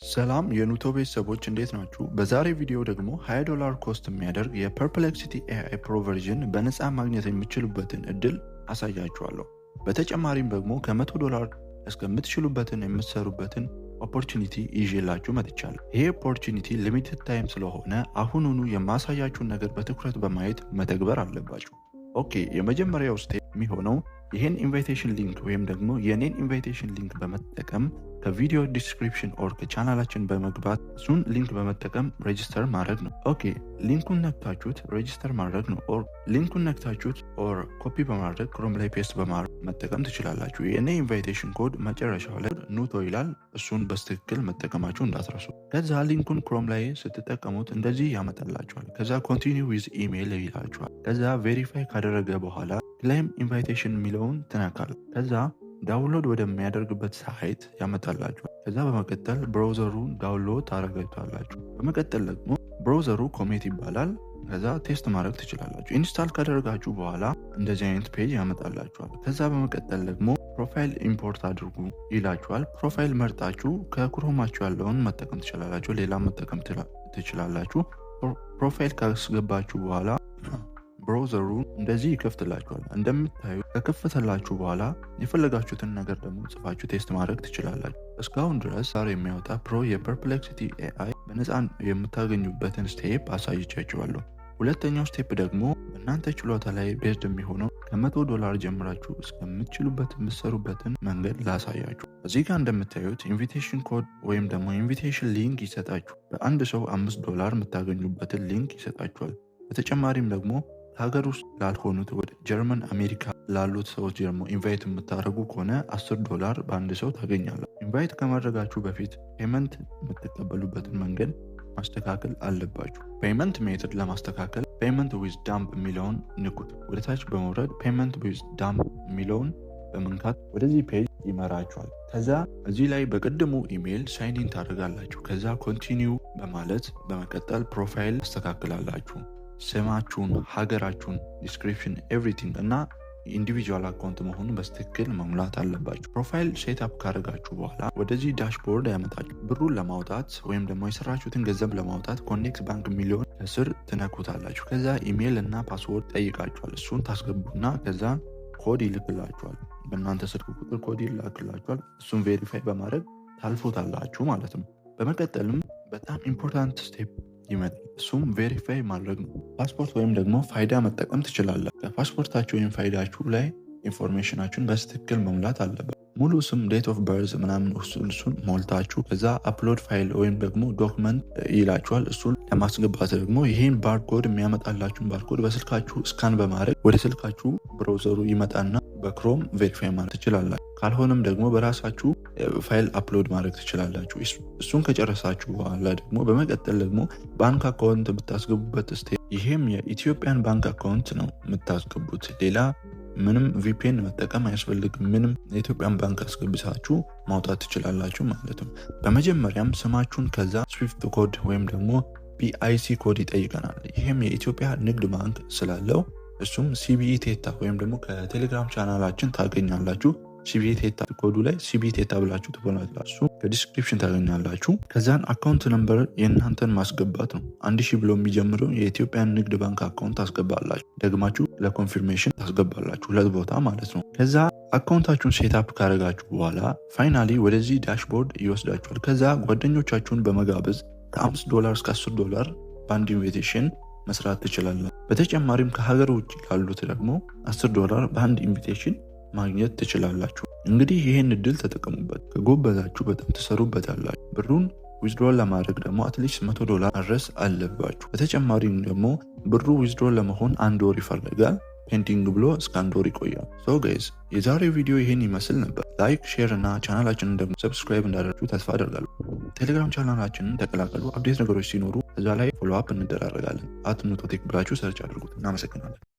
ሰላም የኑቶ ቤተሰቦች እንዴት ናችሁ? በዛሬ ቪዲዮ ደግሞ $20 ኮስት የሚያደርግ የፐርፕሌክሲቲ ኤአይ ፕሮ ቨርዥን በነፃ ማግኘት የሚችሉበትን እድል አሳያችኋለሁ። በተጨማሪም ደግሞ $100 እስከምትችሉበትን የምትሰሩበትን ኦፖርቹኒቲ ይዤላችሁ መጥቻለሁ። ይሄ ኦፖርቹኒቲ ሊሚትድ ታይም ስለሆነ አሁኑኑ የማሳያችሁን ነገር በትኩረት በማየት መተግበር አለባችሁ። ኦኬ፣ የመጀመሪያው ስቴፕ የሚሆነው ይህን ኢንቫይቴሽን ሊንክ ወይም ደግሞ የኔን ኢንቫይቴሽን ሊንክ በመጠቀም ከቪዲዮ ዲስክሪፕሽን ኦር ከቻናላችን በመግባት እሱን ሊንክ በመጠቀም ሬጅስተር ማድረግ ነው። ኦኬ፣ ሊንኩን ነክታችሁት ሬጅስተር ማድረግ ነው። ኦር ሊንኩን ነክታችሁት ኦር ኮፒ በማድረግ ክሮም ላይ ፔስት በማድረግ መጠቀም ትችላላችሁ። የኔ ኢንቫይቴሽን ኮድ መጨረሻው ላይ ኑቶ ይላል። እሱን በስትክክል መጠቀማችሁ እንዳትረሱ። ከዛ ሊንኩን ክሮም ላይ ስትጠቀሙት እንደዚህ ያመጣላችኋል። ከዛ ኮንቲኒው ዊዝ ኢሜይል ይላችኋል። ከዛ ቬሪፋይ ካደረገ በኋላ ክላይም ኢንቫይቴሽን የሚለውን ትነካል። ከዛ ዳውንሎድ ወደሚያደርግበት ሳይት ያመጣላችኋል። ከዛ በመቀጠል ብራውዘሩን ዳውንሎድ ታደርጋላችሁ። በመቀጠል ደግሞ ብራውዘሩ ኮሜት ይባላል። ከዛ ቴስት ማድረግ ትችላላችሁ። ኢንስታል ካደረጋችሁ በኋላ እንደዚህ አይነት ፔጅ ያመጣላችኋል። ከዛ በመቀጠል ደግሞ ፕሮፋይል ኢምፖርት አድርጉ ይላችኋል። ፕሮፋይል መርጣችሁ ከክሮማችሁ ያለውን መጠቀም ትችላላችሁ፣ ሌላ መጠቀም ትችላላችሁ። ፕሮፋይል ካስገባችሁ በኋላ ብራውዘሩ እንደዚህ ይከፍትላችኋል። እንደምታዩ ከከፈተላችሁ በኋላ የፈለጋችሁትን ነገር ደግሞ ጽፋችሁ ቴስት ማድረግ ትችላላችሁ። እስካሁን ድረስ ዛሬ የሚያወጣ ፕሮ የፐርፕሌክሲቲ ኤአይ በነፃ የምታገኙበትን ስቴፕ አሳይቻችኋለሁ። ሁለተኛው ስቴፕ ደግሞ እናንተ ችሎታ ላይ ቤዝድ የሚሆነው $100 ጀምራችሁ እስከምትችሉበት የምትሰሩበትን መንገድ ላሳያችሁ። እዚህ ጋር እንደምታዩት ኢንቪቴሽን ኮድ ወይም ደግሞ ኢንቪቴሽን ሊንክ ይሰጣችሁ። በአንድ ሰው $5 የምታገኙበትን ሊንክ ይሰጣችኋል። በተጨማሪም ደግሞ ሀገር ውስጥ ላልሆኑት ወደ ጀርመን፣ አሜሪካ ላሉት ሰዎች ደግሞ ኢንቫይት የምታደርጉ ከሆነ $10 በአንድ ሰው ታገኛለ። ኢንቫይት ከማድረጋችሁ በፊት ፔመንት የምትቀበሉበትን መንገድ ማስተካከል አለባችሁ። ፔመንት ሜትድ ለማስተካከል ፔመንት ዊዝ ዳምፕ የሚለውን ንኩት። ወደታች በመውረድ ፔመንት ዊዝ ዳምፕ የሚለውን በመንካት ወደዚህ ፔጅ ይመራችኋል። ከዛ እዚህ ላይ በቅድሙ ኢሜይል ሳይኒን ታደርጋላችሁ። ከዛ ኮንቲኒው በማለት በመቀጠል ፕሮፋይል ታስተካክላላችሁ። ስማችሁን፣ ሀገራችሁን፣ ዲስክሪፕሽን ኤቭሪቲንግ እና ኢንዲቪጁዋል አካውንት መሆኑን በስትክክል መሙላት አለባችሁ። ፕሮፋይል ሴትአፕ ካደረጋችሁ በኋላ ወደዚህ ዳሽቦርድ ያመጣችሁ። ብሩን ለማውጣት ወይም ደግሞ የሰራችሁትን ገንዘብ ለማውጣት ኮኔክት ባንክ ሚሊዮን ከስር ትነኩታላችሁ። ከዛ ኢሜይል እና ፓስወርድ ጠይቃችኋል። እሱን ታስገቡና ከዛ ኮድ ይልክላችኋል። በእናንተ ስልክ ቁጥር ኮድ ይላክላችኋል። እሱን ቬሪፋይ በማድረግ ታልፎታላችሁ ማለት ነው። በመቀጠልም በጣም ኢምፖርታንት ስቴፕ ይመጣል። እሱም ቬሪፋይ ማድረግ ነው። ፓስፖርት ወይም ደግሞ ፋይዳ መጠቀም ትችላላችሁ። ከፓስፖርታችሁ ወይም ፋይዳችሁ ላይ ኢንፎርሜሽናችሁን በስትክክል መሙላት አለበት። ሙሉ ስም፣ ዴት ኦፍ በርዝ ምናምን እሱን ሞልታችሁ ከዛ አፕሎድ ፋይል ወይም ደግሞ ዶክመንት ይላችኋል። እሱን ለማስገባት ደግሞ ይህን ባርኮድ የሚያመጣላችሁን ባርኮድ በስልካችሁ ስካን በማድረግ ወደ ስልካችሁ ብራውዘሩ ይመጣና በክሮም ቬሪፋይ ማድረግ ትችላላችሁ። ካልሆነም ደግሞ በራሳችሁ ፋይል አፕሎድ ማድረግ ትችላላችሁ። እሱን ከጨረሳችሁ በኋላ ደግሞ በመቀጠል ደግሞ ባንክ አካውንት የምታስገቡበት ስቴፕ፣ ይሄም የኢትዮጵያን ባንክ አካውንት ነው የምታስገቡት። ሌላ ምንም ቪፒኤን መጠቀም አያስፈልግም። ምንም የኢትዮጵያን ባንክ አስገብታችሁ ማውጣት ትችላላችሁ ማለት ነው። በመጀመሪያም ስማችሁን ከዛ ስዊፍት ኮድ ወይም ደግሞ ፒአይሲ ኮድ ይጠይቀናል። ይህም የኢትዮጵያ ንግድ ባንክ ስላለው እሱም ሲቢኢ ቴታ ወይም ደግሞ ከቴሌግራም ቻናላችን ታገኛላችሁ። ሲቢኢ ቴታ ኮዱ ላይ ሲቢኢ ቴታ ብላችሁ ትሆናላችሁ። ከዲስክሪፕሽን ታገኛላችሁ። ከዛን አካውንት ነምበር የእናንተን ማስገባት ነው። 1000 ብሎ የሚጀምረው የኢትዮጵያን ንግድ ባንክ አካውንት ታስገባላችሁ። ደግማችሁ ለኮንፊርሜሽን ታስገባላችሁ፣ 2 ቦታ ማለት ነው። ከዛ አካውንታችሁን ሴትአፕ ካደረጋችሁ በኋላ ፋይናሊ ወደዚህ ዳሽቦርድ ይወስዳችኋል። ከዛ ጓደኞቻችሁን በመጋበዝ $5 እስከ $10 በአንድ ኢንቪቴሽን መስራት ትችላላችሁ። በተጨማሪም ከሀገር ውጭ ላሉት ደግሞ $10 በአንድ ኢንቪቴሽን ማግኘት ትችላላችሁ። እንግዲህ ይህን እድል ተጠቀሙበት። ከጎበዛችሁ በጣም ትሰሩበታላችሁ። ብሩን ዊዝድሮል ለማድረግ ደግሞ አትሊስት $100 ማድረስ አለባችሁ። በተጨማሪም ደግሞ ብሩ ዊዝድሮል ለመሆን 1 ወር ይፈልጋል። ፔንዲንግ ብሎ እስከ 1 ወር ይቆያል። ሶ ጋይዝ የዛሬው ቪዲዮ ይህን ይመስል ነበር። ላይክ፣ ሼር እና ቻናላችንን ደግሞ ሰብስክራይብ እንዳደረጋችሁ ተስፋ አደርጋለሁ። ቴሌግራም ቻናላችንን ተቀላቀሉ። አፕዴት ነገሮች ሲኖሩ እዛ ላይ ፎሎ አፕ እንደራረጋለን። @nutoTech ብላችሁ ሰርች አድርጉት። እናመሰግናለን።